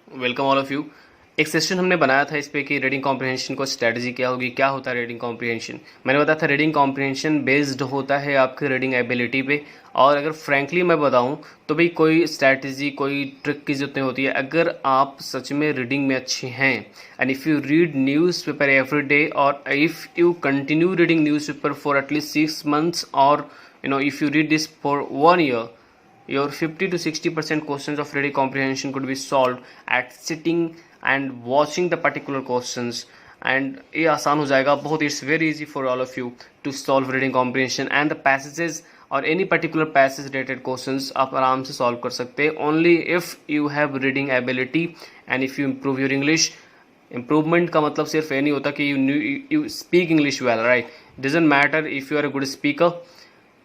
Welcome all of you. एक session हमने बनाया था इस पे कि रीडिंग कॉम्प्रिहेंशन को स्ट्रेटजी क्या होगी, क्या होता है रीडिंग कॉम्प्रिहेंशन। मैंने बताया था रीडिंग कॉम्प्रिहेंशन बेस्ड होता है आपकी रीडिंग एबिलिटी पे। और अगर फ्रैंकली मैं बताऊं तो भाई कोई स्ट्रैटेजी कोई ट्रिक की जरूरत नहीं होती है अगर आप सच में रीडिंग में अच्छे हैं। And if you read newspaper every day और if you continue reading newspaper for at least 6 months और if you read this for 1 year, your 50 to 60% questions of reading comprehension could be solved at sitting and watching the particular questions. And ये आसान हो जाएगा बहुत. It's very easy for all of you to solve reading comprehension and the passages or any particular passage related questions आप आराम से solve कर सकते हैं only if you have reading ability and if you improve your English. Improvement का मतलब सिर्फ ये नहीं होता कि you speak English well, right. Doesn't matter if you are a good speaker,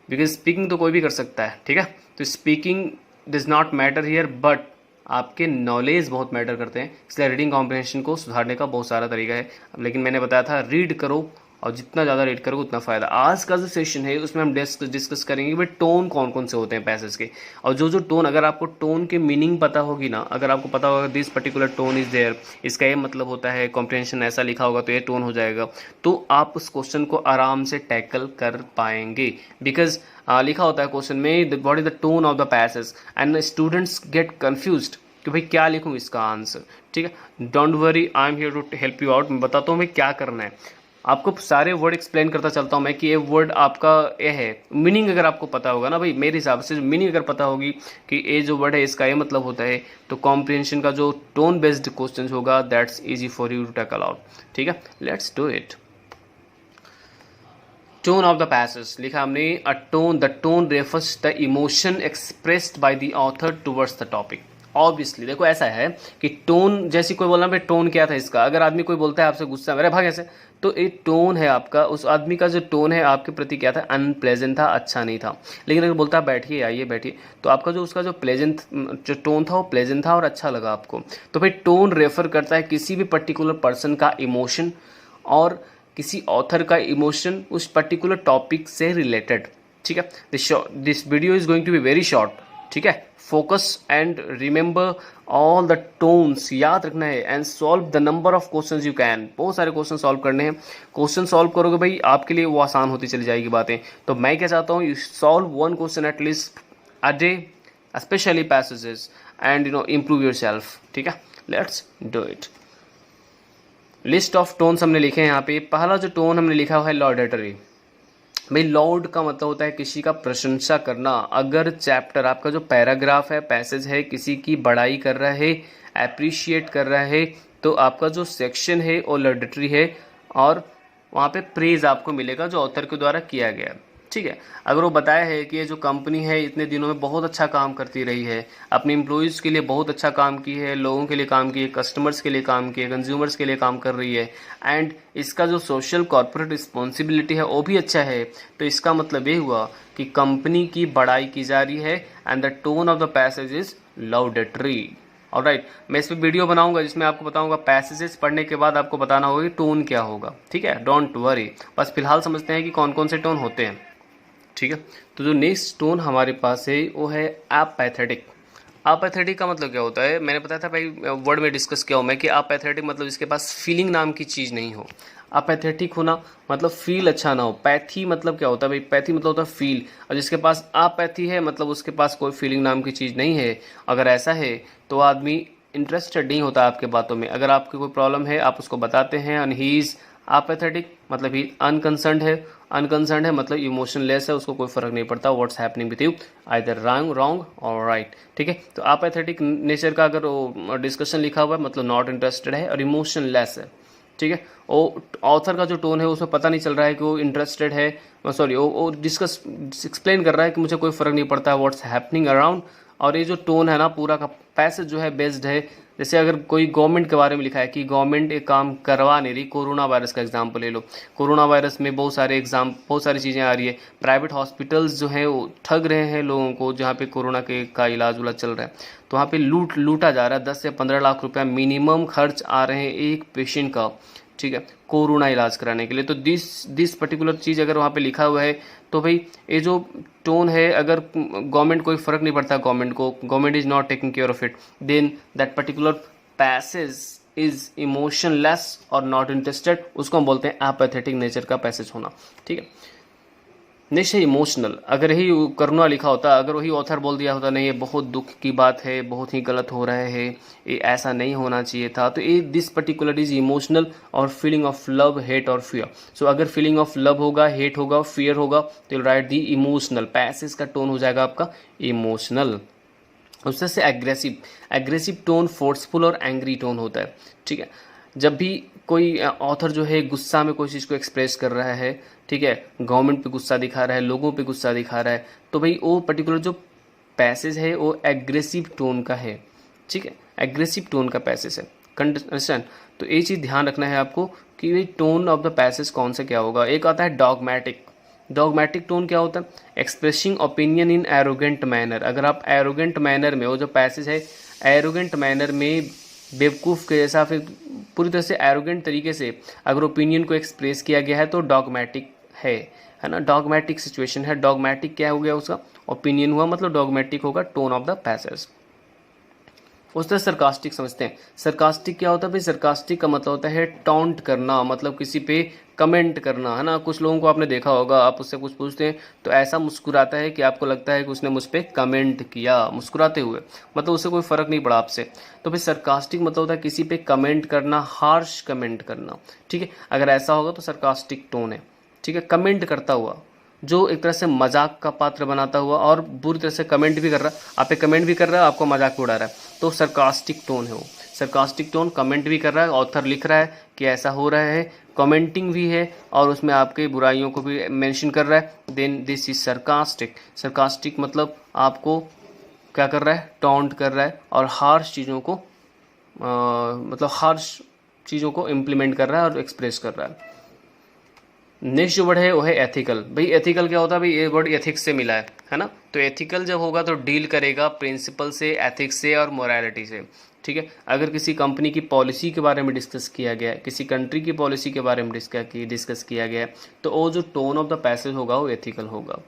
because speaking तो कोई भी कर सकता है, ठीक है. तो speaking does not matter here, but आपके नॉलेज बहुत मैटर करते हैं. इसलिए रीडिंग कॉम्प्रिहेंशन को सुधारने का बहुत सारा तरीका है. लेकिन मैंने बताया था रीड करो और जितना ज़्यादा रीड करोगे उतना फ़ायदा. आज का जो सेशन है उसमें हम डिस्कस करेंगे भाई टोन कौन कौन से होते हैं पैसेज के. और जो टोन, अगर आपको टोन के मीनिंग पता होगी ना, अगर आपको पता होगा this particular tone is there, इसका ये मतलब होता है, कॉम्प्रिहेंशन ऐसा लिखा होगा तो ये टोन हो जाएगा, तो आप उस क्वेश्चन को आराम से टैकल कर पाएंगे. बिकॉज लिखा होता है क्वेश्चन में what is the tone of the passage and students get confused कि भाई क्या लिखूँ इसका आंसर. ठीक है, don't worry, I am here to help you out. मैं बताता हूँ भाई क्या करना है. आपको सारे वर्ड एक्सप्लेन करता चलता हूँ मैं कि ये वर्ड आपका ये है. मीनिंग अगर आपको पता होगा ना भाई, मेरे हिसाब से मीनिंग अगर पता होगी कि ये जो वर्ड है इसका ये मतलब होता है, तो कॉम्प्रिहेंशन का जो टोन बेस्ड क्वेश्चन होगा that's easy for you to tackle out. ठीक है, let's do it. Tone of the passage लिखा हमने. A tone, the tone refers the emotion expressed by the author towards the topic. Obviously देखो ऐसा है कि tone, जैसे कोई बोलना भाई टोन क्या था इसका, अगर आदमी कोई बोलता है आपसे गुस्सा मेरे भाग ऐसे, तो एक टोन है आपका, उस आदमी का जो टोन है आपके प्रति क्या था, अनप्लेजेंट था, अच्छा नहीं था. लेकिन अगर बोलता है बैठिए आइए बैठिए, तो आपका जो उसका जो प्लेजेंट जो टोन था वो प्लेजेंट था और अच्छा लगा आपको. तो भाई टोन रेफर करता है किसी भी पर्टिकुलर पर्सन का इमोशन और किसी ऑथर का इमोशन उस पर्टिकुलर टॉपिक से रिलेटेड. ठीक है, this video is going to be very short. ठीक है, focus and remember all the tones, याद रखना है, and solve the number of questions you can. बहुत सारे क्वेश्चन सॉल्व करने हैं. क्वेश्चन सॉल्व करोगे भाई आपके लिए वो आसान होती चली जाएगी बातें. तो मैं क्या चाहता हूँ, you solve one question at least a day, specially passages, and improve yourself. ठीक है, let's do it. List of tones हमने लिखे हैं यहाँ पे. पहला जो टोन हमने लिखा हुआ है लॉडेटरी. भाई लॉर्ड का मतलब होता है किसी का प्रशंसा करना. अगर चैप्टर आपका जो पैराग्राफ है, पैसेज है, किसी की बड़ाई कर रहा है, अप्रिशिएट कर रहा है, तो आपका जो सेक्शन है वो लॉडेटरी है और वहाँ पे प्रेज आपको मिलेगा जो ऑथर के द्वारा किया गया. ठीक है, अगर वो बताया है कि ये जो कंपनी है इतने दिनों में बहुत अच्छा काम करती रही है, अपने एम्प्लॉयज़ के लिए बहुत अच्छा काम की है, लोगों के लिए काम की है, कस्टमर्स के लिए काम की है, कंज्यूमर्स के लिए काम कर रही है, एंड इसका जो सोशल कॉर्पोरेट रिस्पॉन्सिबिलिटी है वो भी अच्छा है, तो इसका मतलब ये हुआ कि कंपनी की बड़ाई की जा रही है. And the tone of the passage is laudatory. Alright, मैं इस पर वीडियो बनाऊंगा जिसमें आपको बताऊंगा पैसेजेस पढ़ने के बाद आपको बताना होगा कि टोन क्या होगा. ठीक है, डोंट वरी, बस फिलहाल समझते हैं कि कौन कौन से टोन होते हैं. ठीक है, तो जो नेक्स्ट टोन हमारे पास है वो है अपैथेटिक. अपैथेटिक का मतलब क्या होता है, मैंने बताया था भाई वर्ड में डिस्कस किया हूँ मैं कि अपैथेटिक मतलब इसके पास फीलिंग नाम की चीज़ नहीं हो. अपैथेटिक होना मतलब फील अच्छा ना हो. पैथी मतलब क्या होता है भाई, पैथी मतलब होता है फील, और जिसके पास अपैथी है मतलब उसके पास कोई फीलिंग नाम की चीज़ नहीं है. अगर ऐसा है तो आदमी इंटरेस्टेड नहीं होता आपके बातों में. अगर आपकी कोई प्रॉब्लम है आप उसको बताते हैं एंड ही इज़ अपैथेटिक मतलब ही अनकंसर्न्ड है. अनकंसर्न्ड है मतलब इमोशनलेस है, उसको कोई फर्क नहीं पड़ता what's happening with you, either wrong और राइट. ठीक है, तो अपैथेटिक नेचर का अगर डिस्कशन लिखा हुआ है मतलब नॉट इंटरेस्टेड है और इमोशनलेस है. ठीक है, वो ऑथर का जो टोन है उसमें पता नहीं चल रहा है कि वो इंटरेस्टेड है, सॉरी वो डिस्कस एक्सप्लेन कर रहा है कि मुझे कोई फ़र्क नहीं पड़ता व्हाट्स हैपनिंग अराउंड. और ये जो टोन है ना पूरा का पैसेज जो है बेस्ड है, जैसे अगर कोई गवर्नमेंट के बारे में लिखा है कि गवर्नमेंट एक काम करवा नहीं रही. कोरोना वायरस का एग्जांपल ले लो. कोरोना वायरस में बहुत सारी चीज़ें आ रही है. प्राइवेट हॉस्पिटल्स जो हैं वो ठग रहे हैं लोगों को, जहाँ पे कोरोना का इलाज उलाज चल रहा है, तो वहाँ पे लूटा जा रहा है. 10 से 15 लाख रुपया मिनिमम खर्च आ रहे हैं एक पेशेंट का. ठीक है, कोरोना इलाज कराने के लिए. तो दिस पर्टिकुलर चीज़ अगर वहाँ पे लिखा हुआ है तो भाई ये जो टोन है, अगर गवर्नमेंट कोई फ़र्क नहीं पड़ता गवर्नमेंट को, government is not taking care of it, then that particular passage is emotionless और नॉट इंटरेस्टेड, उसको हम बोलते हैं एपैथेटिक नेचर का पैसेज होना। ठीक है, नेक्स्ट है इमोशनल। अगर यही करुणा लिखा होता, अगर वही ऑथर बोल दिया होता नहीं ये बहुत दुख की बात है, बहुत ही गलत हो रहा है, ये ऐसा नहीं होना चाहिए था, तो ये दिस पर्टिकुलर इज इमोशनल और फीलिंग ऑफ लव, हेट और फियर। सो अगर फीलिंग ऑफ लव होगा, हेट होगा, फियर होगा, तो you right the emotional. Passage का टोन हो जाएगा आपका इमोशनल। उससे से एग्रेसिव, एग्रेसिव टोन फोर्सफुल और एंग्री टोन होता है। ठीक है, जब भी कोई ऑथर जो है गुस्सा में कोई चीज़ को एक्सप्रेस कर रहा है, ठीक है, गवर्नमेंट पे गुस्सा दिखा रहा है, लोगों पे गुस्सा दिखा रहा है, तो भाई वो पर्टिकुलर जो पैसेज है वो एग्रेसिव टोन का है। ठीक है, एग्रेसिव टोन का पैसेज है, अंडरस्टैंड। तो ये चीज़ ध्यान रखना है आपको कि भाई टोन ऑफ द पैसेज कौन सा क्या होगा। एक आता है डॉगमैटिक। डॉगमैटिक टोन क्या होता है? Expressing opinion in arrogant manner. अगर आप एरोगेंट मैनर में, वो जो पैसेज है एरोगेंट मैनर में, बेवकूफ़ के जैसा, फिर पूरी तरह से एरोगेंट तरीके से अगर ओपिनियन को एक्सप्रेस किया गया है तो डॉगमैटिक है ना। डॉगमैटिक सिचुएशन है। डॉगमैटिक क्या हो गया? उसका ओपिनियन हुआ, मतलब डॉगमैटिक होगा टोन ऑफ द पैसेज। उस तरह सरकास्टिक समझते हैं। सरकास्टिक क्या होता है भाई? सरकास्टिक का मतलब होता है टॉन्ट करना, मतलब किसी पे कमेंट करना, है ना। कुछ लोगों को आपने देखा होगा, आप उससे कुछ पूछते हैं तो ऐसा मुस्कुराता है कि आपको लगता है कि उसने मुझ पर कमेंट किया, मुस्कुराते हुए, मतलब उससे कोई फर्क नहीं पड़ा आपसे। तो भाई सरकास्टिक मतलब होता है किसी पे कमेंट करना, हार्श कमेंट करना। ठीक है, अगर ऐसा होगा तो सरकास्टिक टोन है। ठीक है, कमेंट करता हुआ, जो एक तरह से मजाक का पात्र बनाता हुआ और बुरी तरह से कमेंट भी कर रहा है, आप पे कमेंट भी कर रहा है, आपको मजाक भी उड़ा रहा है, तो सरकास्टिक टोन है वो। सरकास्टिक टोन, कमेंट भी कर रहा है, ऑथर लिख रहा है कि ऐसा हो रहा है, कमेंटिंग भी है और उसमें आपके बुराइयों को भी मेंशन कर रहा है, then this is sarcastic. Sarcastic मतलब आपको क्या कर रहा है? टॉन्ट कर रहा है और हार्श चीज़ों को मतलब हार्श चीज़ों को इम्प्लीमेंट कर रहा है और एक्सप्रेस कर रहा है। नेक्स्ट जो वर्ड है वो है एथिकल। भाई एथिकल क्या होता है? भाई ये वर्ड एथिक्स से मिला है ना। तो एथिकल जब होगा तो डील करेगा प्रिंसिपल से, एथिक्स से और मोरालिटी से। ठीक है, अगर किसी कंपनी की पॉलिसी के बारे में डिस्कस किया गया है, किसी कंट्री की पॉलिसी के बारे में डिस्कस किया गया है, तो वो जो टोन ऑफ द पैसेज होगा वो एथिकल होगा।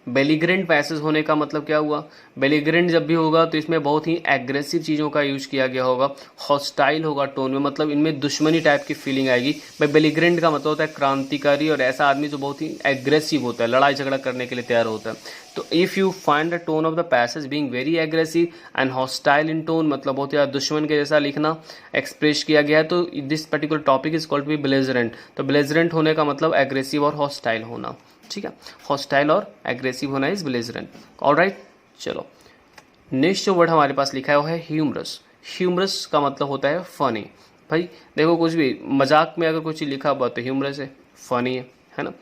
बेलिग्रेंट पैसेज होने का मतलब क्या हुआ? बेलिग्रेंट जब भी होगा तो इसमें बहुत ही एग्रेसिव चीज़ों का यूज किया गया होगा, हॉस्टाइल होगा टोन में, मतलब इनमें दुश्मनी टाइप की फीलिंग आएगी। भाई बेलिग्रेंट का मतलब होता है क्रांतिकारी और ऐसा आदमी जो बहुत ही एग्रेसिव होता है, लड़ाई झगड़ा करने के लिए तैयार होता है। तो if you find the tone of the passage being very aggressive and hostile in tone, मतलब बहुत ज़्यादा दुश्मन के जैसा लिखना एक्सप्रेस किया गया है, तो this particular topic is called be belligerent. तो बेलिजरेंट होने का मतलब एग्रेसिव और हॉस्टाइल होना। ठीक है, हॉस्टाइल और एग्रेसिव होना इज बेलिजरेंट। ऑलराइट, चलो नेक्स्ट जो वर्ड हमारे पास लिखा है वो है ह्यूमरस। ह्यूमरस का मतलब होता है फनी। भाई देखो, कुछ भी मजाक में अगर कोई चीज़ लिखा हुआ तो ह्यूमरस है, फनी है ना।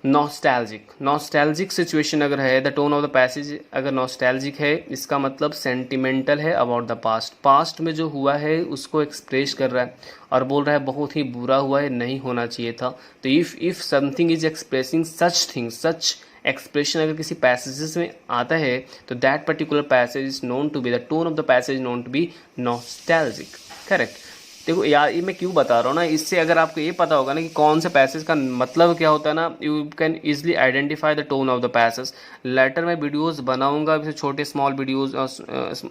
नॉस्टैल्जिक, नॉस्टैल्जिक सिचुएशन अगर है, the tone of the passage अगर नॉस्टैल्जिक है, इसका मतलब सेंटिमेंटल है अबाउट द पास्ट। पास्ट में जो हुआ है उसको एक्सप्रेस कर रहा है और बोल रहा है बहुत ही बुरा हुआ है, नहीं होना चाहिए था। तो if something is expressing such thing, such expression अगर किसी पैसेजेस में आता है तो that particular passage is known to be, the tone of the passage known to be nostalgic. Correct. देखो यार, ये मैं क्यों बता रहा हूँ ना, इससे अगर आपको ये पता होगा ना कि कौन से पैसेज का मतलब क्या होता है ना, you can easily identify the tone of the passage. Later में वीडियोस बनाऊंगा, छोटे स्मॉल वीडियोस,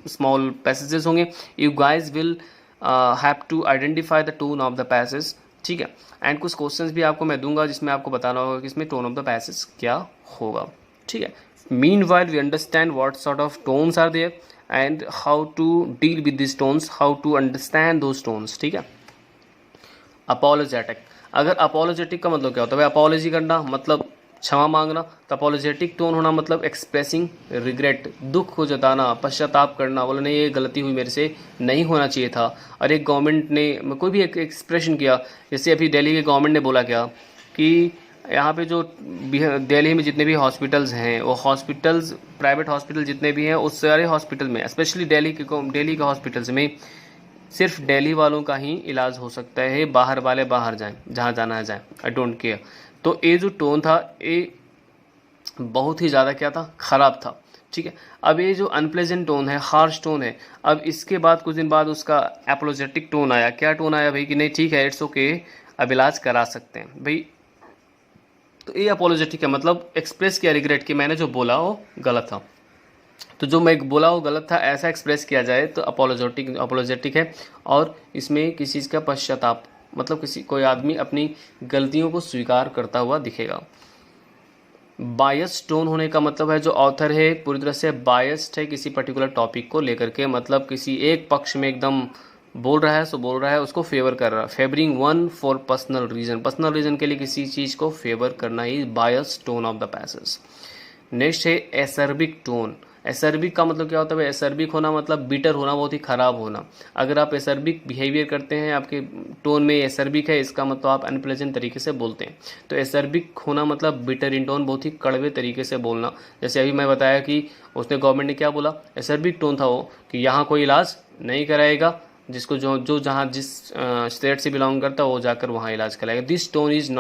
स्मॉल पैसेजेस होंगे, you guys will have to identify the tone of the passage. ठीक है, एंड कुछ क्वेश्चंस भी आपको मैं दूंगा जिसमें आपको बताना होगा कि इसमें टोन ऑफ द पैसेज क्या होगा। ठीक है, meanwhile we understand what sort of tones are there and how to deal with these tones, how to understand those tones। ठीक है, apologetic। अगर apologetic का मतलब क्या होता है? भाई apology करना मतलब क्षमा मांगना, तो apologetic टोन होना मतलब expressing regret, दुख को जताना, पश्चाताप करना, बोला नहीं ये गलती हुई, मेरे से नहीं होना चाहिए था। और एक गवर्नमेंट ने कोई भी एक एक्सप्रेशन किया, जैसे अभी दिल्ली के गवर्नमेंट ने बोला क्या कि यहाँ पे जो दिल्ली में जितने भी हॉस्पिटल्स हैं, वो हॉस्पिटल्स, प्राइवेट हॉस्पिटल जितने भी हैं, उस सारे हॉस्पिटल में, स्पेशली दिल्ली के हॉस्पिटल्स में सिर्फ दिल्ली वालों का ही इलाज हो सकता है, बाहर वाले बाहर जाएं, जहाँ जाना है जाएं, आई डोंट केयर। तो ये जो टोन था ये बहुत ही ज़्यादा क्या था? ख़राब था। ठीक है, अब ये जो अनप्लेजेंट टोन है, हार्श टोन है, अब इसके बाद कुछ दिन बाद उसका एपोलोजेटिक टोन आया। क्या टोन आया भाई? कि नहीं ठीक है, इट्स ओके, अब इलाज करा सकते हैं भाई। तो ये अपोलोजेटिक है, मतलब एक्सप्रेस किया रिग्रेट कि मैंने जो बोला वो गलत था। तो जो मैं बोला वो गलत था, ऐसा एक्सप्रेस किया जाए तो अपोलोजेटिक है। और इसमें किसी चीज़ का पश्चाताप, मतलब कोई आदमी अपनी गलतियों को स्वीकार करता हुआ दिखेगा। बायस टोन होने का मतलब है जो ऑथर है पूरी तरह से बायस्ड है किसी पर्टिकुलर टॉपिक को लेकर के, मतलब किसी एक पक्ष में एकदम बोल रहा है, उसको फेवर कर रहा है। Favouring one for personal reason के लिए किसी चीज़ को फेवर करना ही bias tone of the passage. Next है एसर्बिक टोन। एसर्बिक का मतलब क्या होता है? एसर्बिक होना मतलब बिटर होना, बहुत ही खराब होना। अगर आप एसर्बिक बिहेवियर करते हैं, आपके टोन में एसर्बिक है, इसका मतलब आप अनप्लेजेंट तरीके से बोलते हैं। तो एसर्बिक होना मतलब बिटर इन टोन, बहुत ही कड़वे तरीके से बोलना। जैसे अभी मैं बताया कि उसने गवर्नमेंट ने क्या बोला, एसर्बिक टोन था वो कि यहाँ कोई इलाज नहीं कराएगा, जिसको जो जहाँ जिस स्टेट से बिलोंग करता है वो जाकर वहाँ इलाज कराएगा। This tone is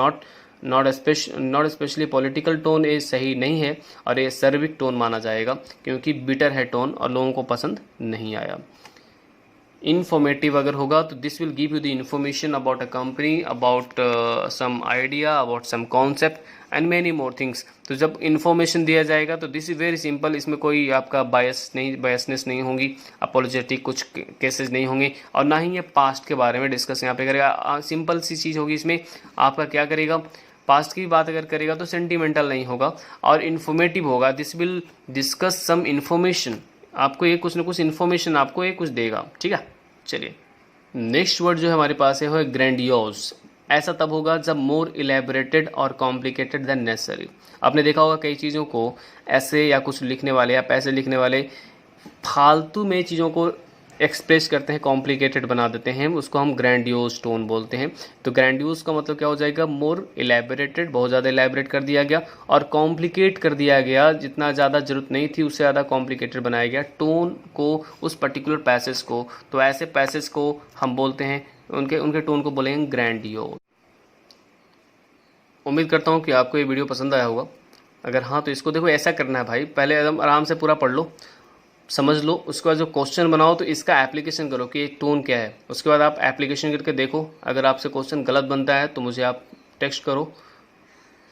not specially political tone, ये सही नहीं है और ये सर्विक टोन माना जाएगा क्योंकि बिटर है टोन और लोगों को पसंद नहीं आया। इन्फॉर्मेटिव अगर होगा तो this will give you the information about a company, about some idea, about some concept and many more things. तो जब इन्फॉर्मेशन दिया जाएगा तो दिस इज वेरी सिंपल, इसमें कोई आपका बायसनेस नहीं होगी, अपोलोजेटिक कुछ केसेस नहीं होंगे और ना ही ये पास्ट के बारे में डिस्कस यहाँ पे करेगा। सिंपल सी चीज़ होगी इसमें, आपका क्या करेगा, पास्ट की बात अगर करेगा तो सेंटिमेंटल नहीं होगा और इन्फॉर्मेटिव होगा। This will discuss some information, आपको ये कुछ ना कुछ इन्फॉर्मेशन आपको ये कुछ देगा, ठीक है। चलिए नेक्स्ट वर्ड जो है हमारे पास है वो है ग्रैंडियोज। ऐसा तब होगा जब मोर इलेबोरेटेड और कॉम्प्लिकेटेड देन नेसेसरी। आपने देखा होगा कई चीज़ों को ऐसे या कुछ लिखने वाले या पैसे लिखने वाले फालतू में चीज़ों को एक्सप्रेस करते हैं, कॉम्प्लिकेटेड बना देते हैं, उसको हम ग्रैंडियोज टोन बोलते हैं। तो ग्रैंडियोज का मतलब क्या हो जाएगा, मोर इलेबोरेटेड, बहुत ज़्यादा इलेबोरेट कर दिया गया, और कॉम्प्लिकेट कर दिया गया, जितना ज़्यादा जरूरत नहीं थी उससे ज़्यादा कॉम्प्लिकेटेड बनाया गया टोन को, उस पर्टिकुलर पैसेज को। तो ऐसे पैसेज को हम बोलते हैं, उनके टोन को बोलेंगे ग्रैंडियोज। उम्मीद करता हूँ कि आपको ये वीडियो पसंद आया होगा। अगर हाँ तो इसको देखो, ऐसा करना है भाई, पहले एकदम आराम से पूरा पढ़ लो, समझ लो, उसके बाद जो क्वेश्चन बनाओ तो इसका एप्लीकेशन करो कि एक टोन क्या है। उसके बाद आप एप्लीकेशन करके देखो, अगर आपसे क्वेश्चन गलत बनता है तो मुझे आप टेक्स्ट करो,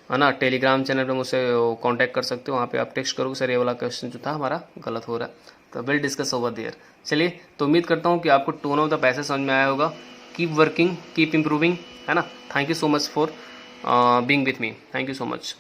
है ना। टेलीग्राम चैनल पे मुझसे कांटेक्ट कर सकते हो, वहाँ पे आप टेक्स्ट करो सर ये वाला क्वेश्चन जो था हमारा गलत हो रहा है, तो विल डिस्कस ओवर देयर। चलिए, तो उम्मीद करता हूँ कि आपको टोन ऑफ द पैसेज समझ में आया होगा। कीप वर्किंग, कीप इम्प्रूविंग, है ना। Thank you so much for being with me, thank you so much.